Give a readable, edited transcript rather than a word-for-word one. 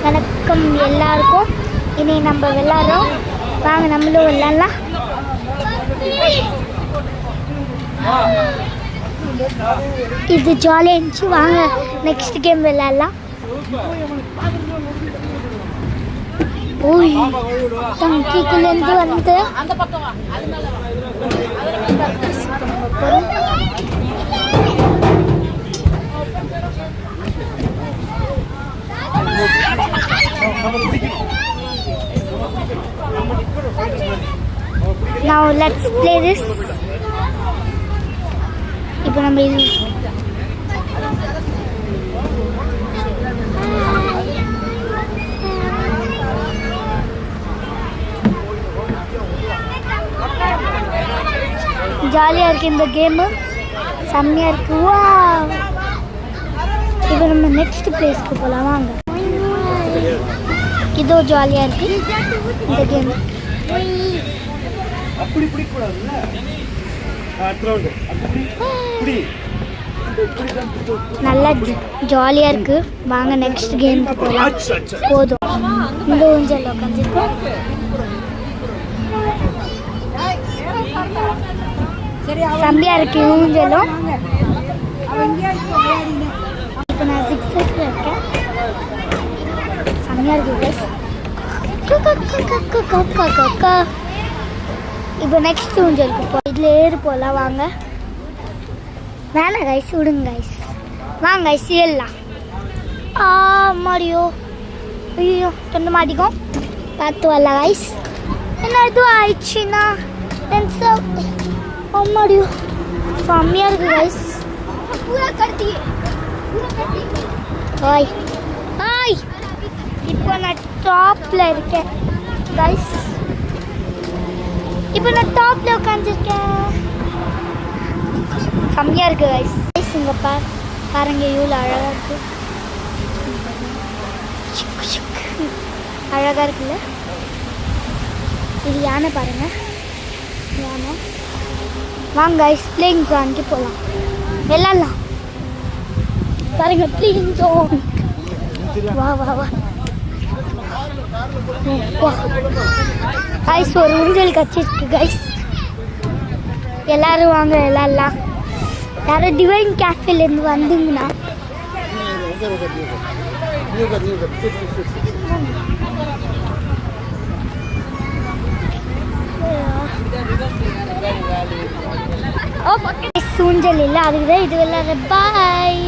வணக்கம் எல்லாருக்கும். இனி நம்ம விளையாடுறோம், வாங்க நம்மளும் விளையாடலாம். இது ஜாலியாக இருந்துச்சு, வாங்க நெக்ஸ்ட் கேம் விளையாடலாம். ஓய் டங்கிக்குள்ளேருந்து வந்து Now let's play this. இப்போ நம்ம இது ஜாலியாக இருக்குது, இந்த கேமு செம்மையாக இருக்குது. வா, இப்போ நம்ம நெக்ஸ்ட் பிளேஸ்க்கு போகலாம் வாங்க. இதோ ஜாலியாக இருக்குது இந்த கேம். நல்லா ஜாலியாக இருக்குது, வாங்க நெக்ஸ்ட் கேமுக்கு போகலாம். போதும், இந்த ஊஞ்சல் உட்காந்துருக்கோம். செம்மையாக இருக்கு ஊஞ்சலும். இப்போ நான் 6 இருக்கேன், செம்மையாக இருக்கு. இப்போ நெக்ஸ்ட் ஊஞ்சலுக்கு இதில் ஏறு போகலாம் வாங்க. வேணாம் கைஸ், விடுங்க கைஸ், வாங்க கைஸ் ஏறலாம். மாடியோ, ஐயோ தொண்டு மாட்டிக்கும், பார்த்து வரல கைஸ். என்ன இதுவும் ஆயிடுச்சுன்னா மாடியோ செம்மையாக இருக்குது கைஸ். ஹாய் ஹாய், இப்போ நான் டாப்பில் இருக்கேன் கைஸ். இப்போ நான் டாப்பில் உட்காந்துருக்கேன், செம்மையாக இருக்குது கைஸ். கைஸ் இங்கே பாருங்க, இவ்வளோ அழகாக இருக்குது, அழகாக இருக்குல்ல. இது யானை பாருங்க, யானை. வாங்க கைஸ் பிளேயிங் ஜோனுக்கு போகலாம், விளாட்லாம். பாருங்க பிளேயிங் ஜோன், வா வா வா. கைஸ் ஒரு ஊஞ்சல் கட்சிருக்கு கைஸ், எல்லாரும் வாங்க விளாட்லாம். யாரும் டிவைன் கேஃபேலேருந்து வந்தீங்கன்னா ஊஞ்சல் இல்லை, அதுக்கு தான் இது விளாட்ற. பாய்.